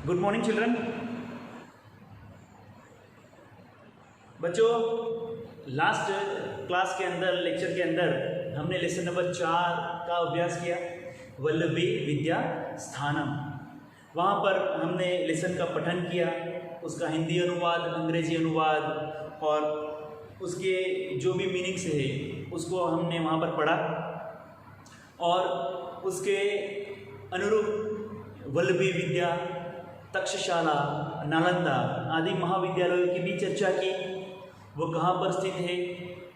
Good morning children. बच्चों, last class के अंदर, लेक्चर के अंदर हमने लेसन नंबर 4 का अभ्यास किया, वल्लभी विद्या स्थानम। वहाँ पर हमने लेसन का पठन किया, उसका हिंदी अनुवाद, अंग्रेजी अनुवाद और उसके जो भी मीनिंग्स है उसको हमने वहाँ पर पढ़ा और उसके अनुरूप वल्लभी विद्या, तक्षशाला, नालंदा आदि महाविद्यालयों की भी चर्चा की। वो कहाँ पर स्थित है,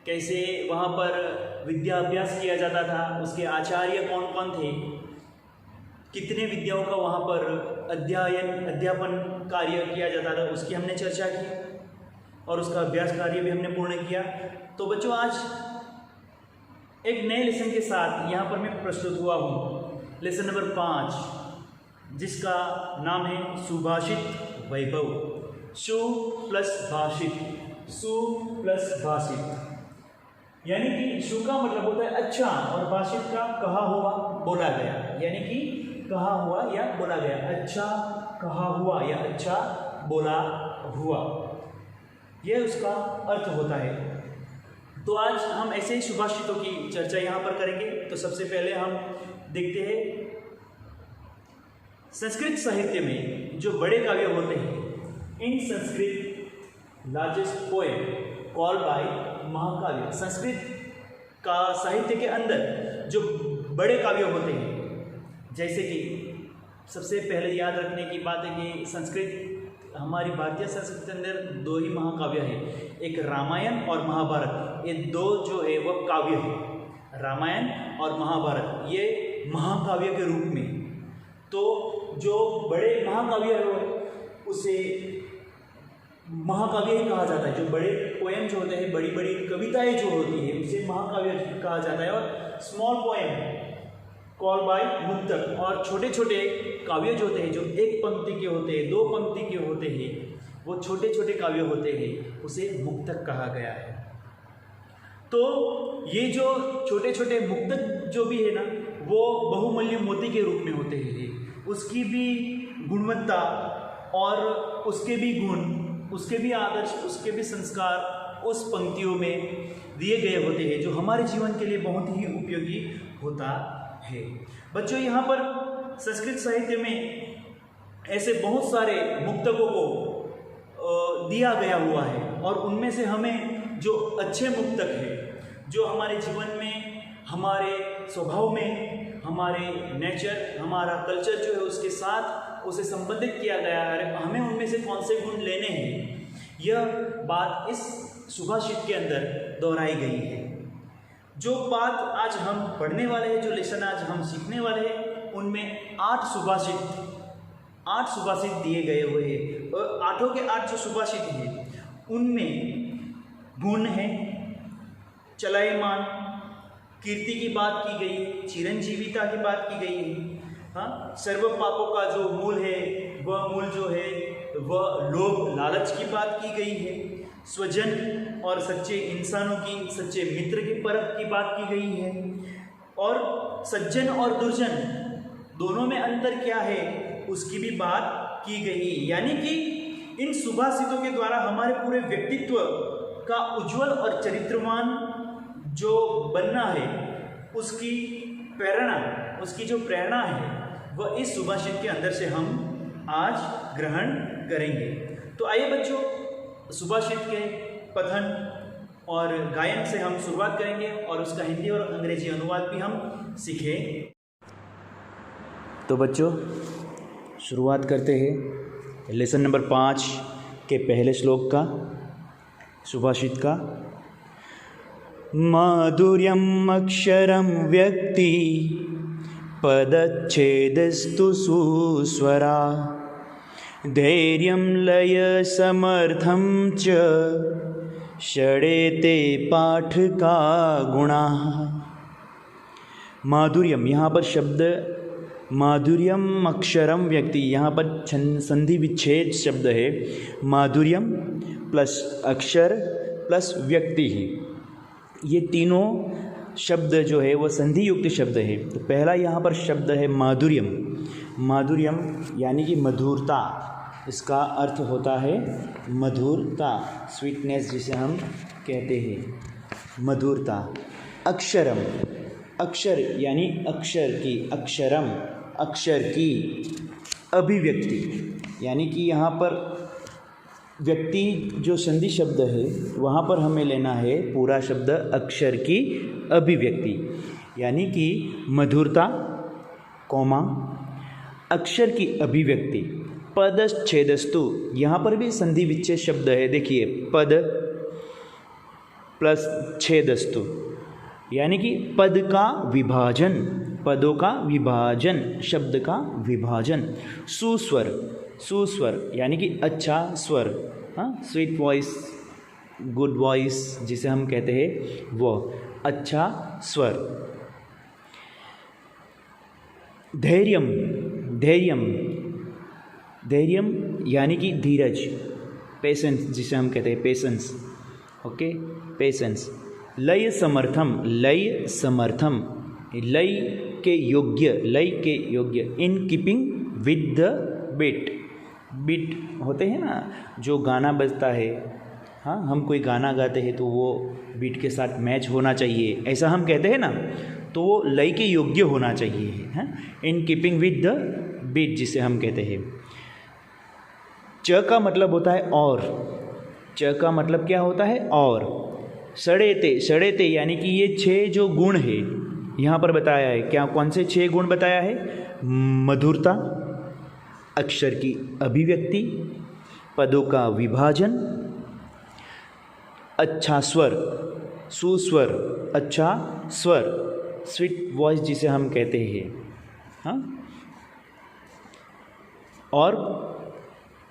कैसे वहाँ पर विद्या अभ्यास किया जाता था, उसके आचार्य कौन कौन थे, कितने विद्याओं का वहाँ पर अध्यापन कार्य किया जाता था, उसकी हमने चर्चा की और उसका अभ्यास कार्य भी हमने पूर्ण किया। तो बच्चों, आज एक नए लेसन के साथ यहाँ पर मैं प्रस्तुत हुआ हूँ, लेसन नंबर 5, जिसका नाम है सुभाषित वैभव। सु प्लस भाषित, सु प्लस भाषित, यानी कि सु का मतलब होता है अच्छा और भाषित का कहा हुआ, बोला गया, यानी कि कहा हुआ या बोला गया, अच्छा कहा हुआ या अच्छा बोला हुआ, यह उसका अर्थ होता है। तो आज हम ऐसे ही सुभाषितों की चर्चा यहाँ पर करेंगे। तो सबसे पहले हम देखते हैं संस्कृत साहित्य में जो बड़े काव्य होते हैं, in Sanskrit largest poem called by mahakavya. Sanskrit का साहित्य के अंदर जो बड़े काव्य होते हैं, जैसे कि सबसे पहले याद रखने की बात है कि संस्कृत, हमारी भारतीय संस्कृत के अंदर 2 ही महाकाव्य है, एक रामायण और महाभारत। ये 2 जो है वह काव्य है, रामायण और महाभारत, ये महाकाव्य के रूप में। तो जो बड़े महाकाव्य है उसे महाकाव्य ही कहा जाता है। जो बड़े पोएम जो होते हैं, बड़ी बड़ी कविताएं जो होती है, उसे महाकाव्य कहा जाता है। और स्मॉल पोएम कॉल बाय मुक्तक, और छोटे छोटे काव्य जो होते हैं, जो 1 पंक्ति के होते हैं, 2 पंक्ति के होते हैं, वो छोटे छोटे काव्य होते हैं, उसे मुक्तक कहा गया है। तो ये जो छोटे छोटे मुक्तक जो भी है ना, वो बहुमूल्य मोती के रूप में होते हैं। उसकी भी गुणवत्ता और उसके भी गुण, उसके भी आदर्श, उसके भी संस्कार उस पंक्तियों में दिए गए होते हैं, जो हमारे जीवन के लिए बहुत ही उपयोगी होता है। बच्चों, यहाँ पर संस्कृत साहित्य में ऐसे बहुत सारे मुक्तकों को दिया गया हुआ है, और उनमें से हमें जो अच्छे मुक्तक है, जो हमारे जीवन में, हमारे स्वभाव में, हमारे नेचर, हमारा कल्चर जो है उसके साथ उसे संबंधित किया गया है, हमें उनमें से कौन से गुण लेने हैं, यह बात इस सुभाषित के अंदर दोहराई गई है। जो बात आज हम पढ़ने वाले हैं, जो लेसन आज हम सीखने वाले हैं, उनमें 8 सुभाषित दिए गए हुए हैं, और 8 के 8 जो सुभाषित हैं उनमें गुण है, चलायमान, कीर्ति की बात की गई है, चिरंजीविता की बात की गई है। हाँ, सर्व पापों का जो मूल है, वह मूल जो है वह लोभ लालच की बात की गई है। स्वजन और सच्चे इंसानों की, सच्चे मित्र की परख की बात की गई है। और सज्जन और दुर्जन दोनों में अंतर क्या है, उसकी भी बात की गई। यानी कि इन सुभाषितों के द्वारा हमारे पूरे व्यक्तित्व का उज्जवल और चरित्रवान जो बनना है, उसकी प्रेरणा, उसकी जो प्रेरणा है, वह इस सुभाषित के अंदर से हम आज ग्रहण करेंगे। तो आइए बच्चों, सुभाषित के पठन और गायन से हम शुरुआत करेंगे, और उसका हिंदी और अंग्रेजी अनुवाद भी हम सीखें। तो बच्चों, शुरुआत करते हैं लेसन नंबर 5 के पहले श्लोक का, सुभाषित का। माधुर्यम् अक्षरं व्यक्ति पदच्छेदस्तु सुस्वरा धैर्यं लय समर्थं च षडेते पाठका गुणा। माधुर्यम, यहाँ पर शब्द माधुर्यम अक्षरम व्यक्ति, यहाँ पर संधि विच्छेद शब्द है। माधुर्यम प्लस अक्षर प्लस व्यक्ति ही, ये तीनों शब्द जो है वह संधि युक्त शब्द है। तो पहला यहाँ पर शब्द है माधुर्यम, माधुर्यम यानी कि मधुरता, इसका अर्थ होता है मधुरता, स्वीटनेस जिसे हम कहते हैं, मधुरता। अक्षरम, अक्षर यानी अक्षर की, अक्षरम अक्षर की। अभिव्यक्ति यानी कि यहाँ पर व्यक्ति जो संधि शब्द है वहाँ पर हमें लेना है पूरा शब्द अक्षर की अभिव्यक्ति, यानी कि मधुरता कौमा अक्षर की अभिव्यक्ति। पदच्छेदस्तु, यहाँ पर भी संधि विच्छेद शब्द है, देखिए पद प्लस छेदस्तु यानी कि पद का विभाजन, पदों का विभाजन, शब्द का विभाजन। सुस्वर, सुस्वर यानी कि अच्छा स्वर, हाँ स्वीट वॉइस, गुड वॉइस जिसे हम कहते हैं वो, अच्छा स्वर। धैर्यम, धैर्यम, धैर्यम यानी कि धीरज, पेशेंस जिसे हम कहते हैं पेशेंस, ओके पेशेंस। लय समर्थम, लय समर्थम, लय के योग्य, लय के योग्य। In keeping with the beat, beat होते हैं ना जो गाना बजता है, हाँ हम कोई गाना गाते हैं तो वो बीट के साथ मैच होना चाहिए, ऐसा हम कहते हैं ना, तो वो लय के योग्य होना चाहिए, हाँ in keeping with the beat जिसे हम कहते हैं। च का मतलब होता है और, च का मतलब क्या होता है और। षडेते, षडेते यानी कि ये 6 जो गुण है यहाँ पर बताया है, क्या कौन से 6 गुण बताया है? मधुरता, अक्षर की अभिव्यक्ति, पदों का विभाजन, अच्छा स्वर, सुस्वर, अच्छा स्वर, स्वीट वॉइस जिसे हम कहते हैं, हाँ, और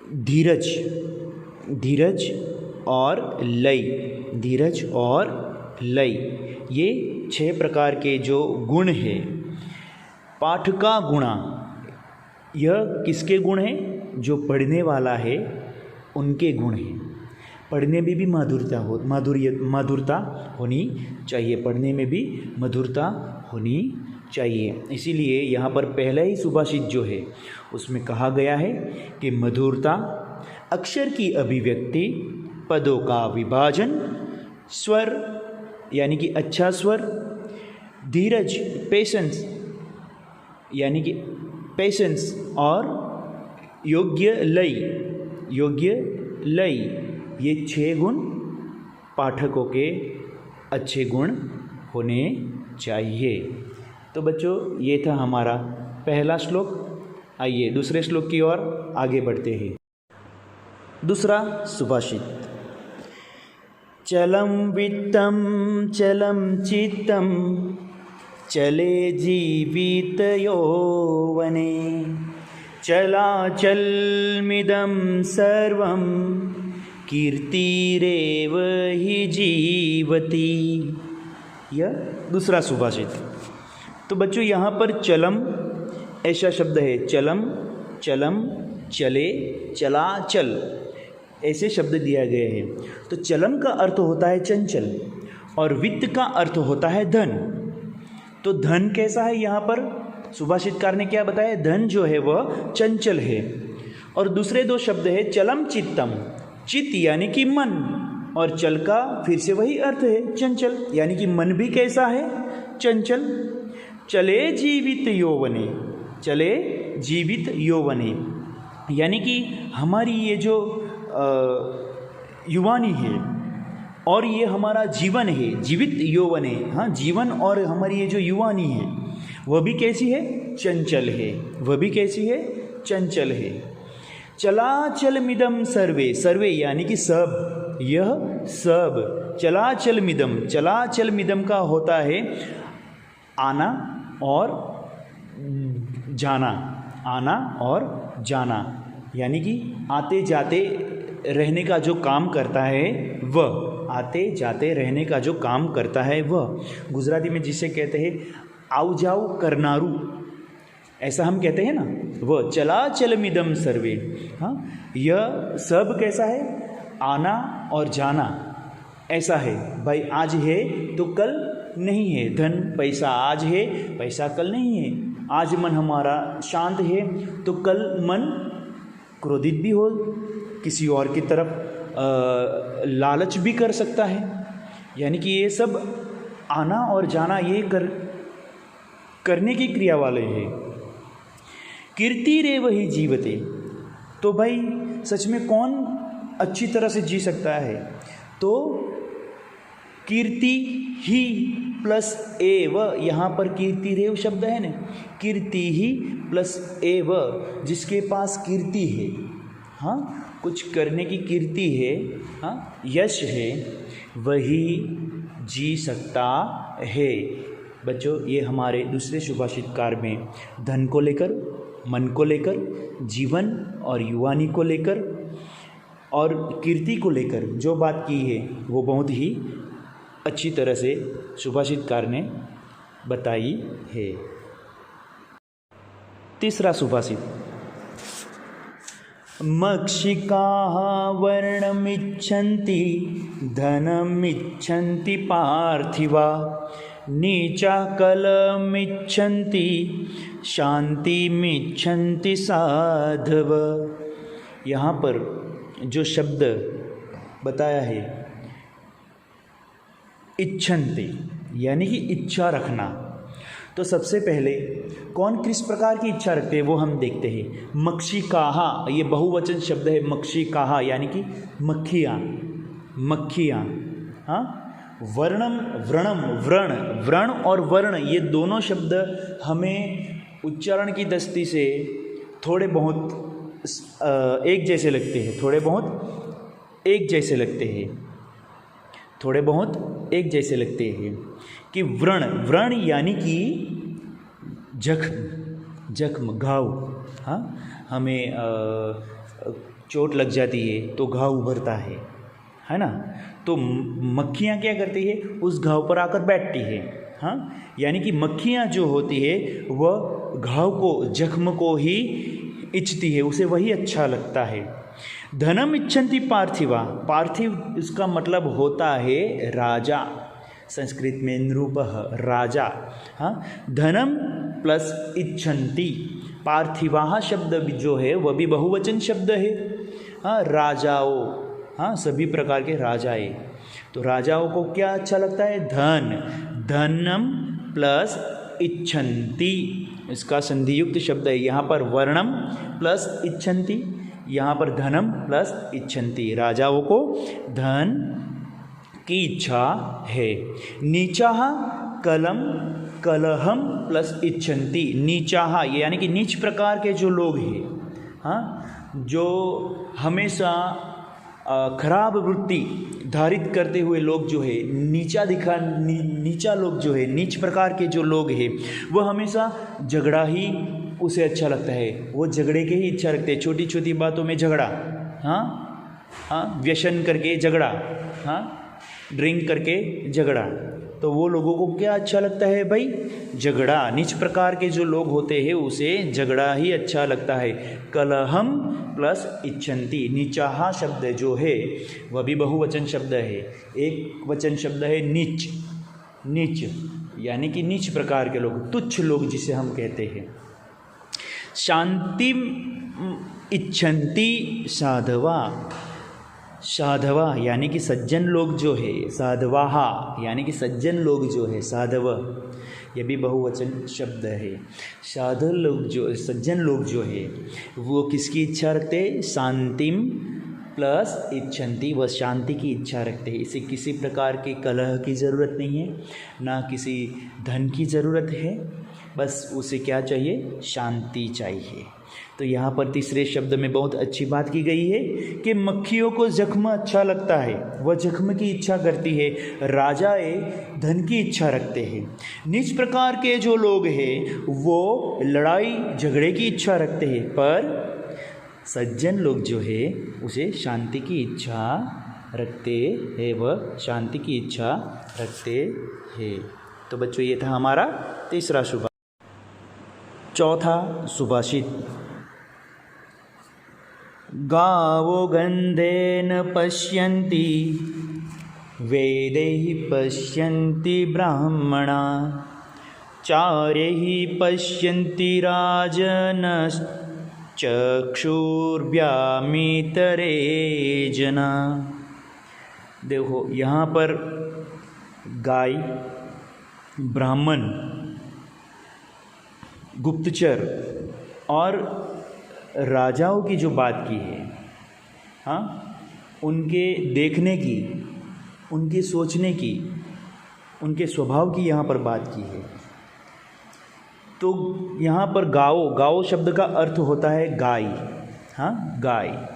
धीरज, धीरज और लय, धीरज और लय, ये 6 प्रकार के जो गुण हैं। पाठ का गुणा, यह किसके गुण हैं? जो पढ़ने वाला है उनके गुण हैं। पढ़ने में भी माधुरता हो, माधुरता होनी चाहिए, पढ़ने में भी मधुरता होनी चाहिए। इसीलिए यहाँ पर पहला ही सुभाषित जो है उसमें कहा गया है कि मधुरता, अक्षर की अभिव्यक्ति, पदों का विभाजन, स्वर यानी कि अच्छा स्वर, धीरज पेशेंस यानी कि पेशेंस, और योग्य लय, योग्य लय, ये 6 गुण पाठकों के अच्छे गुण होने चाहिए। तो बच्चों ये था हमारा पहला श्लोक। आइए दूसरे श्लोक की ओर आगे बढ़ते हैं। दूसरा सुभाषित। चलम वित्तम चलम चित्तम चले जीवित यौवने चलाचलमिदं सर्वं कीर्तिरेव हि जीवति। यह दूसरा सुभाषित। तो बच्चों यहाँ पर चलम ऐसा शब्द है, चलम, चलम, चले, चला, चल, ऐसे शब्द दिया गए हैं। तो चलम का अर्थ होता है चंचल और वित्त का अर्थ होता है धन। तो धन कैसा है? यहाँ पर सुभाषितकार ने क्या बताया? धन जो है वह चंचल है। और दूसरे 2 शब्द है चलम चित्तम, चित्त यानी कि मन, और चल का फिर से वही अर्थ है चंचल, यानी कि मन भी कैसा है? चंचल। चले जीवित यौवने, चले जीवित यौवने यानी कि हमारी ये जो युवानी है और ये हमारा जीवन है, जीवित यौवन है, हाँ जीवन, और हमारी ये जो युवानी है वह भी कैसी है? चंचल है। वह भी कैसी है? चंचल है। चलाचलमिदं सर्वे, सर्वे यानी कि सब, यह सब। चलाचलमिदं, चलाचलमिदं का होता है आना और जाना, आना और जाना, यानी कि आते जाते रहने का जो काम करता है वह, आते जाते रहने का जो काम करता है वह। गुजराती में जिसे कहते हैं आव जाव करनारू, ऐसा हम कहते हैं ना, वह। चलाचलमिदं सर्वे, हाँ यह सब कैसा है? आना और जाना, ऐसा है। भाई आज है तो कल नहीं है। धन पैसा आज है, पैसा कल नहीं है। आज मन हमारा शांत है तो कल मन क्रोधित भी हो, किसी और की तरफ लालच भी कर सकता है। यानी कि ये सब आना और जाना ये करने की क्रिया वाले हैं। कीर्ति रे वही जीवते, तो भाई सच में कौन अच्छी तरह से जी सकता है? तो कीर्ति ही प्लस एव, यहाँ पर कीर्ति रेव शब्द है ना, कीर्ति ही प्लस एव, जिसके पास कीर्ति है, हाँ कुछ करने की कीर्ति है, हाँ यश है, वही जी सकता है। बच्चों ये हमारे दूसरे सुभाषितकार में धन को लेकर, मन को लेकर, जीवन और युवानी को लेकर और कीर्ति को लेकर जो बात की है वो बहुत ही अच्छी तरह से सुभाषितकार ने बताई है। तीसरा सुभाषित, मक्षिकाः वर्णमिच्छन्ति धनमिच्छन्ति पार्थिवा, नीचा कलमिच्छन्ति शांतिमिच्छन्ति साधव। यहाँ पर जो शब्द बताया है इच्छन्ति, यानी कि इच्छा रखना, तो सबसे पहले कौन किस प्रकार की इच्छा रखते हैं वो हम देखते हैं। मक्षिकाः, ये बहुवचन शब्द है। मक्षिकाः यानी कि मक्खियाँ, मक्खियाँ, हाँ। वर्णम, व्रणम, व्रण, व्रण और वर्ण ये दोनों शब्द हमें उच्चारण की दृष्टि से थोड़े बहुत एक जैसे लगते हैं, थोड़े बहुत एक जैसे लगते हैं, थोड़े बहुत एक जैसे लगते हैं कि व्रण, व्रण यानी कि जख्म, जख्म, घाव, हाँ हमें चोट लग जाती है तो घाव उभरता है ना। तो मक्खियाँ क्या करती है, उस घाव पर आकर बैठती है, हाँ। यानी कि मक्खियाँ जो होती है वह घाव को, जख्म को ही इच्छती है, उसे वही अच्छा लगता है। धनम इच्छन्ति पार्थिवा, पार्थिव इसका मतलब होता है राजा, संस्कृत में नृपः, राजा, हाँ। धनम प्लस इच्छन्ति, पार्थिवाः शब्द जो है वह भी बहुवचन शब्द है, हाँ। राजाओं, हाँ सभी प्रकार के राजाएं, तो राजाओं को क्या अच्छा लगता है? धन, धनम प्लस इच्छन्ति, इसका संधियुक्त शब्द है। यहाँ पर वर्णम प्लस इच्छन्ति, यहाँ पर धनम प्लस इच्छन्ति, राजाओं को धन की इच्छा है। नीचाः कलम, कलहम प्लस इच्छन्ति, नीचाः यानी कि नीच प्रकार के जो लोग हैं, हाँ, जो हमेशा खराब वृत्ति धारित करते हुए लोग जो है, नीचा लोग जो है, नीच प्रकार के जो लोग हैं वह हमेशा झगड़ा ही उसे अच्छा लगता है, वो झगड़े के ही इच्छा रखते हैं। छोटी छोटी बातों में झगड़ा, हाँ हाँ, व्यसन करके झगड़ा, हाँ ड्रिंक करके झगड़ा, तो वो लोगों को क्या अच्छा लगता है भाई? झगड़ा। नीच प्रकार के जो लोग होते हैं उसे झगड़ा ही अच्छा लगता है। कलहम प्लस इच्छन्ति, नीचाहा शब्द जो है वह भी बहुवचन शब्द है। एक वचन शब्द है नीच, नीच यानी कि नीच प्रकार के लोग, तुच्छ लोग जिसे हम कहते हैं। शांति इच्छन्ति साधवा, साधवा यानी कि सज्जन लोग जो है, साधवाहा यानी कि सज्जन लोग जो है, साधव ये भी बहुवचन शब्द है। साधु लोग जो, सज्जन लोग जो है वो किसकी इच्छा रखते हैं? शांतिम प्लस इच्छन्ति, वह शांति की इच्छा रखते हैं। इसे किसी प्रकार के कलह की ज़रूरत नहीं है, ना किसी धन की ज़रूरत है, बस उसे क्या चाहिए? शांति चाहिए। तो यहाँ पर तीसरे शब्द में बहुत अच्छी बात की गई है कि मक्खियों को जख्म अच्छा लगता है, वह जख्म की इच्छा करती है, राजाए धन की इच्छा रखते हैं। नीच प्रकार के जो लोग हैं वो लड़ाई झगड़े की इच्छा रखते हैं, पर सज्जन लोग जो है उसे शांति की इच्छा रखते हैं, वह शांति की इच्छा रखते हैं। तो बच्चों ये था हमारा तीसरा सुभाषित। चौथा सुभाषित, गावो गंधेन पश्यन्ति वेदैः पश्यन्ति ब्राह्मणा चारैः पश्यन्ति राजनश्चक्षुर्भ्यामितरे जना। देखो यहाँ पर गाय, ब्राह्मण, गुप्तचर और राजाओं की जो बात की है, हाँ, उनके देखने की, उनके सोचने की, उनके स्वभाव की यहाँ पर बात की है। तो यहाँ पर गाओ, गाओ शब्द का अर्थ होता है गाय, हाँ, गाय।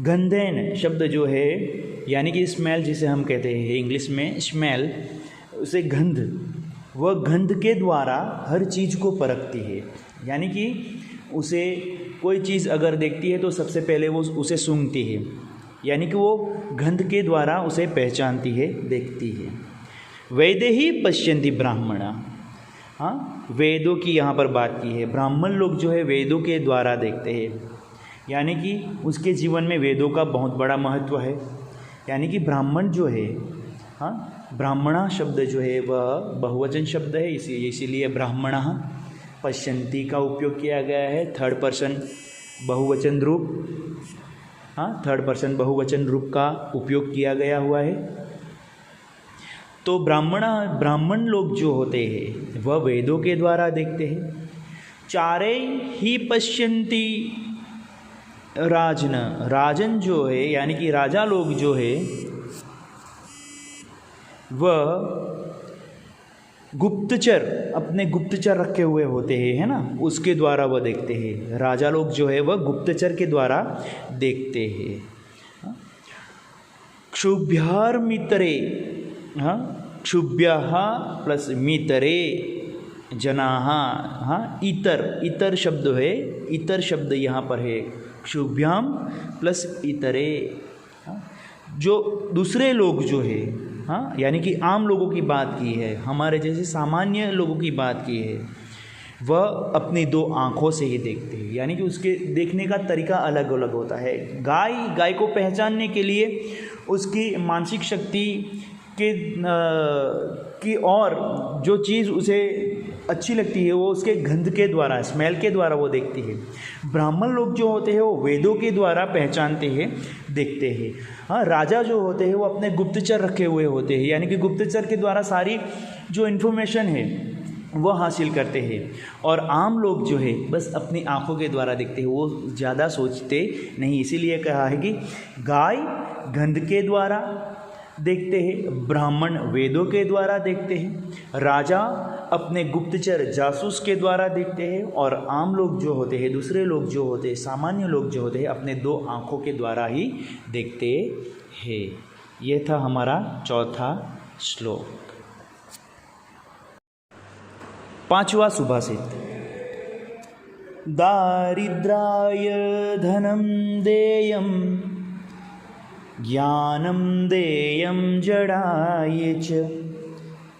गंधेन शब्द जो है यानी कि स्मेल जिसे हम कहते हैं इंग्लिश में स्मेल, उसे गंध, वह गंध के द्वारा हर चीज़ को परखती है। यानी कि उसे कोई चीज़ अगर देखती है तो सबसे पहले वो उसे सूंघती है, यानी कि वो गंध के द्वारा उसे पहचानती है, देखती है। वेदे ही पश्यन्ति ब्राह्मणा, हाँ, वेदों की यहाँ पर बात की है। ब्राह्मण लोग जो है वेदों के द्वारा देखते हैं, यानी कि उसके जीवन में वेदों का बहुत बड़ा महत्व है। यानी कि ब्राह्मण जो है, हाँ, ब्राह्मणा शब्द जो है वह बहुवचन शब्द है, इसीलिए ब्राह्मणा पश्यन्ति का उपयोग किया गया है, थर्ड पर्सन बहुवचन रूप, हाँ, थर्ड पर्सन बहुवचन रूप का उपयोग किया गया हुआ है। तो ब्राह्मण लोग जो होते हैं वह वेदों के द्वारा देखते हैं। चारे ही पश्यन्ति राजन, राजन जो है यानी कि राजा लोग जो है वह गुप्तचर, अपने गुप्तचर रखे हुए होते हैं, है ना, उसके द्वारा वह देखते हैं। राजा लोग जो है वह गुप्तचर के द्वारा देखते हैं। क्षुभ्यार मितरे, हाँ, क्षुभ्यः प्लस मितरे जनाः, हाँ, इतर शब्द है, इतर शब्द यहाँ पर है, क्षुभ्याम प्लस इतरे, हाँ, जो दूसरे लोग जो है, हाँ, यानी कि आम लोगों की बात की है, हमारे जैसे सामान्य लोगों की बात की है, वह अपनी दो आँखों से ही देखते हैं। यानी कि उसके देखने का तरीका अलग अलग होता है। गाय को पहचानने के लिए उसकी मानसिक शक्ति की और जो चीज़ उसे अच्छी लगती है वो उसके गंध के द्वारा, स्मेल के द्वारा वो देखती है। ब्राह्मण लोग जो होते हैं वो वेदों के द्वारा पहचानते हैं, देखते हैं। हाँ, राजा जो होते हैं वो अपने गुप्तचर रखे हुए होते हैं, यानी कि गुप्तचर के द्वारा सारी जो इन्फॉर्मेशन है वो हासिल करते हैं। और आम लोग जो है बस अपनी आँखों के द्वारा देखते हैं, वो ज़्यादा सोचते नहीं। इसीलिए कहा है कि गाय गंध के द्वारा देखते हैं, ब्राह्मण वेदों के द्वारा देखते हैं, राजा अपने गुप्तचर जासूस के द्वारा देखते हैं, और आम लोग जो होते हैं, दूसरे लोग जो होते हैं, सामान्य लोग जो होते हैं, अपने दो आँखों के द्वारा ही देखते हैं। ये था हमारा चौथा श्लोक। पांचवा सुभाषित। दारिद्र्याय धनं देयं ज्ञानं देयं जडाय च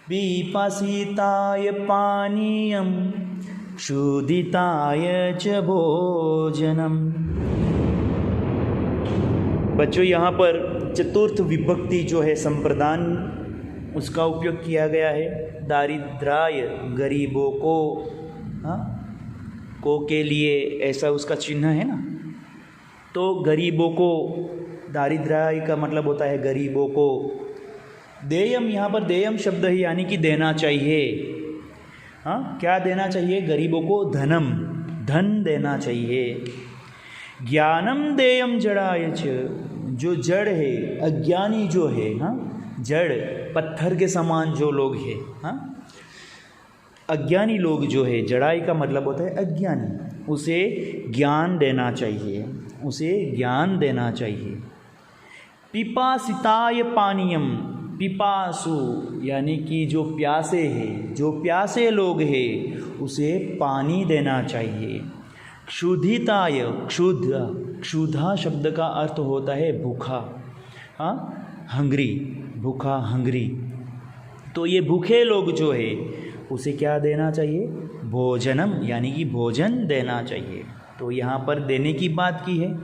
पिपासिताय पानीयं क्षुधिताय च भोजनम। बच्चों, यहाँ पर चतुर्थ विभक्ति जो है संप्रदान, उसका उपयोग किया गया है। दारिद्र्याय, गरीबों को, हाँ, को के लिए ऐसा उसका चिन्ह है ना, तो गरीबों को, दारिद्र्याय का मतलब होता है गरीबों को। देयम, यहाँ पर देयम शब्द है यानी कि देना चाहिए। हाँ, क्या देना चाहिए? गरीबों को धनम, धन देना चाहिए। ज्ञानम देयम जड़ाय च, जो जड़ है, अज्ञानी जो है, हाँ, जड़ पत्थर के समान जो लोग हैं, हाँ, अज्ञानी लोग जो है, जड़ाई का मतलब होता है अज्ञानी, उसे ज्ञान देना चाहिए, उसे ज्ञान देना चाहिए। पिपासिताय पानीयम, पिपासु यानी कि जो प्यासे हैं, जो प्यासे लोग हैं, उसे पानी देना चाहिए। क्षुधिताय, क्षुधा शब्द का अर्थ होता है भूखा, हाँ, हंग्री, भूखा, हंग्री। तो ये भूखे लोग जो है उसे क्या देना चाहिए? भोजनम, यानी कि भोजन देना चाहिए। तो यहाँ पर देने की बात की है,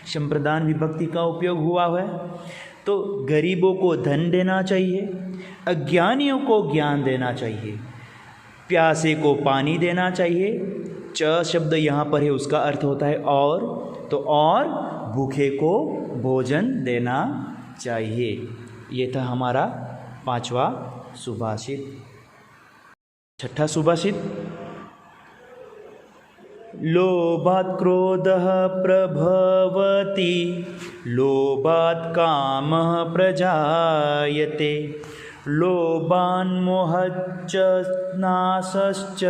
संप्रदान विभक्ति का उपयोग हुआ है। तो गरीबों को धन देना चाहिए, अज्ञानियों को ज्ञान देना चाहिए, प्यासे को पानी देना चाहिए। च शब्द यहाँ पर है, उसका अर्थ होता है और, तो और भूखे को भोजन देना चाहिए। ये था हमारा 5वां सुभाषित। 6ठा सुभाषित, लोभात् क्रोधः प्रभवति, लोभात् कामः प्रजायते, लोभान्मोहश्च नाशश्च,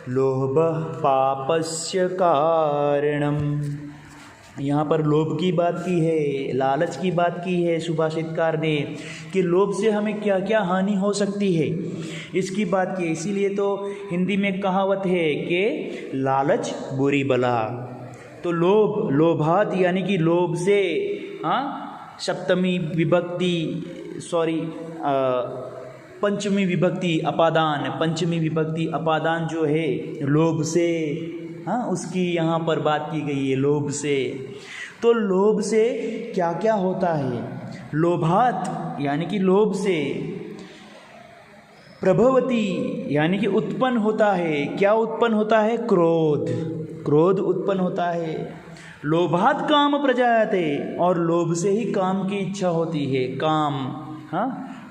लोभः पापस्य कारणम्। यहाँ पर लोभ की बात की है, लालच की बात की है सुभाषितकार ने, कि लोभ से हमें क्या क्या हानि हो सकती है, इसकी बात की। इसीलिए तो हिंदी में कहावत है कि लालच बुरी बला। तो लोभ, लोभात यानी कि लोभ से, सप्तमी विभक्ति, पंचमी विभक्ति अपादान, पंचमी विभक्ति अपादान जो है लोभ से, उसकी यहाँ पर बात की गई है, लोभ से। तो लोभ से क्या क्या होता है? लोभात यानी कि लोभ से, प्रभवती यानी कि उत्पन्न होता है। क्या उत्पन्न होता है? क्रोध, क्रोध उत्पन्न होता है। लोभात काम प्रजायते, और लोभ से ही काम की इच्छा होती है। काम,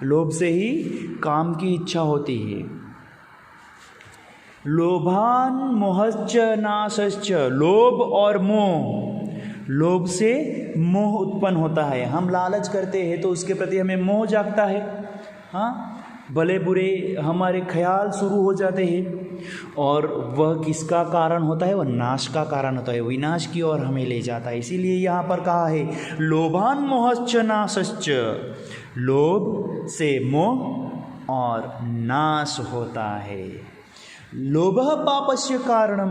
लोभ से ही काम की इच्छा होती है। लोभान मोहश्च नाशश्च, लोभ और मोह, लोभ से मोह उत्पन्न होता है। हम लालच करते हैं तो उसके प्रति हमें मोह जागता है, भले बुरे हमारे ख्याल शुरू हो जाते हैं, और वह किसका कारण होता है? वह नाश का कारण होता है, विनाश की ओर हमें ले जाता है। इसीलिए यहाँ पर कहा है लोभान मोहश्च नाशश्च, लोभ से मोह और नाश होता है। लोभः पापस्य कारणम,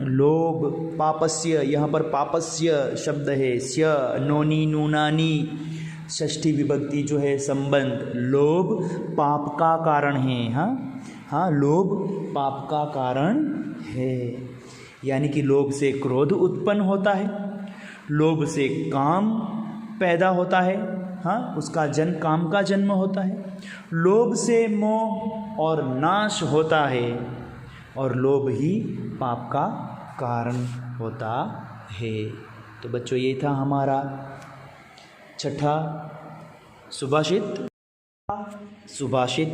लोभ पापस्य, यहाँ पर पापस्य शब्द है, स्य नोनी नूनानी षष्ठी विभक्ति जो है संबंध, लोभ पाप का कारण है। लोभ पाप का कारण है, यानी कि लोभ से क्रोध उत्पन्न होता है, लोभ से काम पैदा होता है, उसका जन्म, काम का जन्म होता है। लोभ से मोह और नाश होता है, और लोभ ही पाप का कारण होता है। तो बच्चों, ये था हमारा 6ठा सुभाषित। सुभाषित,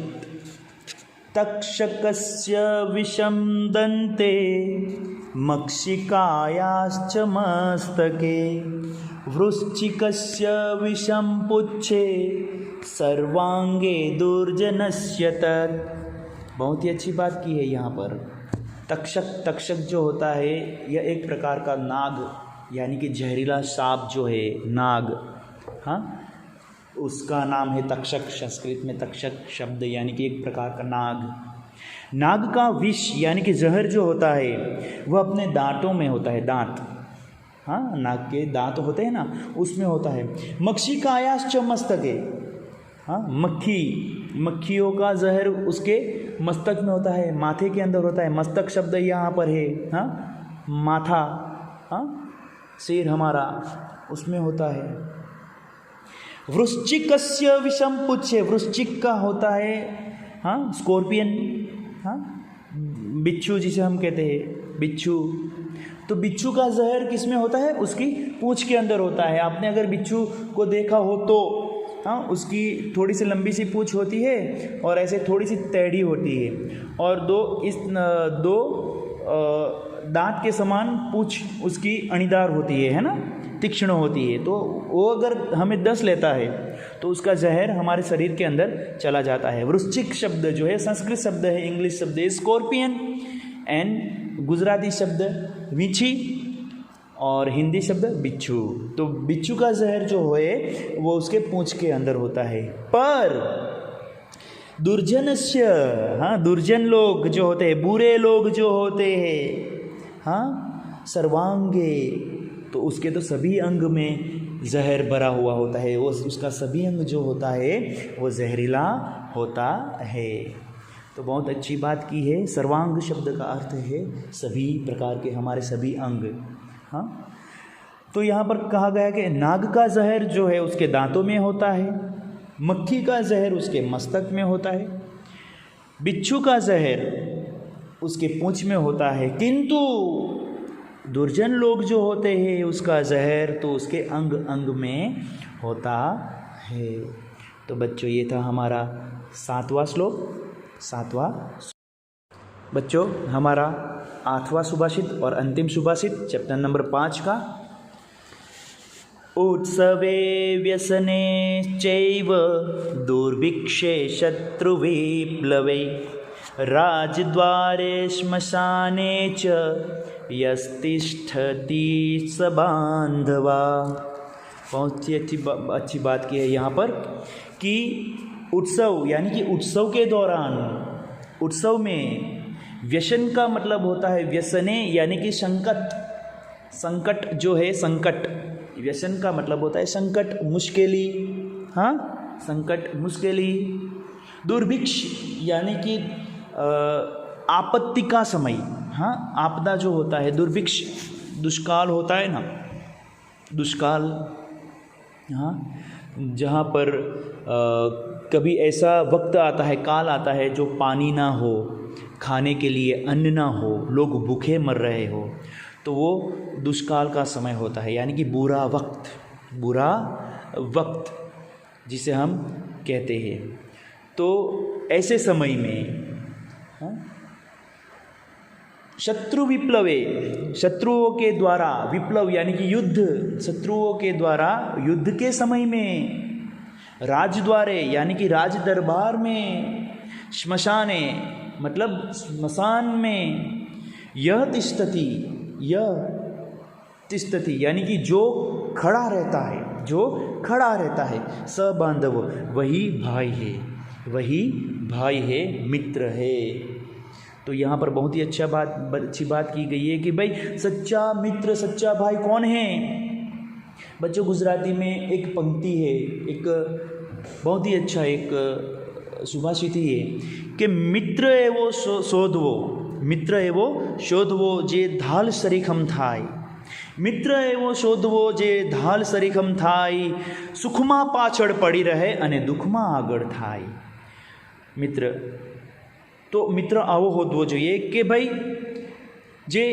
तक्षकस्य विषं दन्ते, मक्षिकायाश्च मस्तके, वृश्चिकस्य विषं पुच्छे, सर्वांगे दुर्जनस्य तत्। बहुत ही अच्छी बात की है यहाँ पर। तक्षक, तक्षक जो होता है यह एक प्रकार का नाग, यानी कि जहरीला सांप जो है, नाग, उसका नाम है तक्षक। संस्कृत में तक्षक शब्द यानी कि एक प्रकार का नाग। नाग का विष यानी कि जहर जो होता है वह अपने दांतों में होता है, दांत, नाग के दांत होते हैं ना, उसमें होता है। मक्षिकायाश्च मस्तके, मक्खियों का जहर उसके मस्तक में होता है, माथे के अंदर होता है। मस्तक शब्द यहाँ पर है, माथा, सिर हमारा, उसमें होता है। वृश्चिकस्य विषम पुच्छे, वृश्चिक का होता है स्कॉर्पियन, बिच्छू जिसे हम कहते हैं, बिच्छू। तो बिच्छू का जहर किस में होता है? उसकी पूंछ के अंदर होता है। आपने अगर बिच्छू को देखा हो तो उसकी थोड़ी सी लंबी सी पूंछ होती है और ऐसे थोड़ी सी टेढ़ी होती है, और दो दांत के समान पूंछ उसकी अणीदार होती है ना, तीक्ष्ण होती है। तो वो अगर हमें डस लेता है तो उसका जहर हमारे शरीर के अंदर चला जाता है। वृश्चिक शब्द जो है संस्कृत शब्द है, इंग्लिश शब्द है स्कॉर्पियन, एंड गुजराती शब्द वीछी, और हिंदी शब्द बिच्छू। तो बिच्छू का जहर जो है वो उसके पूंछ के अंदर होता है। पर दुर्जनस्य, दुर्जन लोग जो होते हैं, बुरे लोग जो होते हैं, सर्वांगे, तो उसके तो सभी अंग में जहर भरा हुआ होता है, वो उसका सभी अंग जो होता है वो जहरीला होता है। तो बहुत अच्छी बात की है। सर्वांग शब्द का अर्थ है सभी प्रकार के हमारे सभी अंग। हाँ, तो यहाँ पर कहा गया कि नाग का जहर जो है उसके दांतों में होता है, मक्खी का जहर उसके मस्तक में होता है, बिच्छू का जहर उसके पूंछ में होता है, किंतु दुर्जन लोग जो होते हैं उसका जहर तो उसके अंग अंग में होता है। तो बच्चों ये था हमारा 7वां श्लोक। 7वां बच्चों हमारा 8वां सुभाषित और अंतिम सुभाषित चैप्टर नंबर 5 का। उत्सवे व्यसने चैव दुर्भिक्षे शत्रुविप्लवे राजद्वारे श्मशाने च यस्तिष्ठति स बांधवा। बहुत ही अच्छी बात की है यहाँ पर कि उत्सव यानी कि उत्सव के दौरान, उत्सव में व्यसन का मतलब होता है व्यसने यानी कि संकट। संकट जो है संकट, व्यसन का मतलब होता है संकट, मुश्किली। हाँ, संकट मुश्किली। दुर्भिक्ष यानी कि आपत्ति का समय। हाँ, आपदा जो होता है, दुर्भिक्ष दुष्काल होता है ना, दुष्काल। हाँ, जहाँ पर कभी ऐसा वक्त आता है, काल आता है जो पानी ना हो, खाने के लिए अन्न ना हो, लोग भूखे मर रहे हो, तो वो दुष्काल का समय होता है, यानी कि बुरा वक्त, बुरा वक्त जिसे हम कहते हैं। तो ऐसे समय में शत्रु विप्लवे, शत्रुओं के द्वारा, विप्लव यानी कि युद्ध, शत्रुओं के द्वारा युद्ध के समय में, राजद्वारे यानी कि राज दरबार में, श्मशाने मतलब श्मशान में, यह तिष्ठति, यह तिष्ठति यानी कि जो खड़ा रहता है, जो खड़ा रहता है, स बांधव वही भाई है, वही भाई है, मित्र है। तो यहाँ पर बहुत ही अच्छी बात की गई है कि भाई सच्चा मित्र, सच्चा भाई कौन है। बच्चों गुजराती में एक पंक्ति है, एक बहुत ही अच्छा एक सुभाषित ही है कि मित्र एवो शोधवो, मित्र एवो शोधवो जे धाल सरीखम थाय, मित्र एवो शोधवो जे धाल सरीखम थाय, सुखमा पाछળ પડી રહે અને દુઃખમાં આગળ થાય। મિત્ર તો મિત્ર આવો હોવો જોઈએ કે ભાઈ જે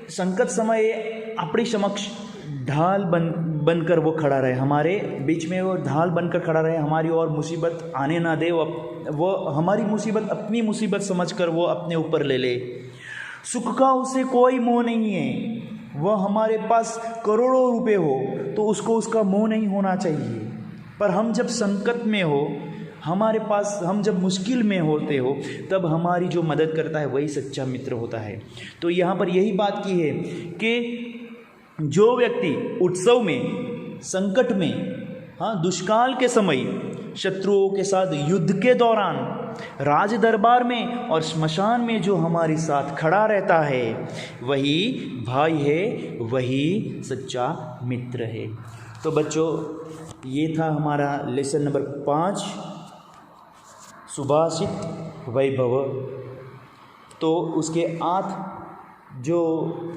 संकट समय अपनी समक्ष ढाल बनकर वो खड़ा रहे, हमारे बीच में वो ढाल बनकर खड़ा रहे, हमारी और मुसीबत आने ना दे, वो हमारी मुसीबत अपनी मुसीबत समझकर वो अपने ऊपर ले ले। सुख का उसे कोई मोह नहीं है, वह हमारे पास करोड़ों रुपए हो तो उसको उसका मोह नहीं होना चाहिए, पर हम जब संकट में हो, हमारे पास, हम जब मुश्किल में होते हो, तब हमारी जो मदद करता है वही सच्चा मित्र होता है। तो यहाँ पर यही बात की है कि जो व्यक्ति उत्सव में, संकट में, हाँ दुष्काल के समय, शत्रुओं के साथ युद्ध के दौरान, राज दरबार में और श्मशान में जो हमारे साथ खड़ा रहता है वही भाई है, वही सच्चा मित्र है। तो बच्चों ये था हमारा लेसन नंबर 5 सुभाषित वैभव। तो उसके 8 जो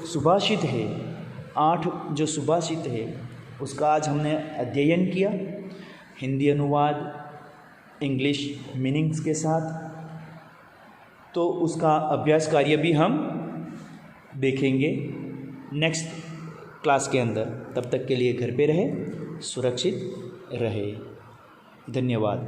सुभाषित है, 8 जो सुभाषित है उसका आज हमने अध्ययन किया, हिंदी अनुवाद, इंग्लिश मीनिंग्स के साथ। तो उसका अभ्यास कार्य भी हम देखेंगे नेक्स्ट क्लास के अंदर। तब तक के लिए घर पे रहे, सुरक्षित रहे। धन्यवाद।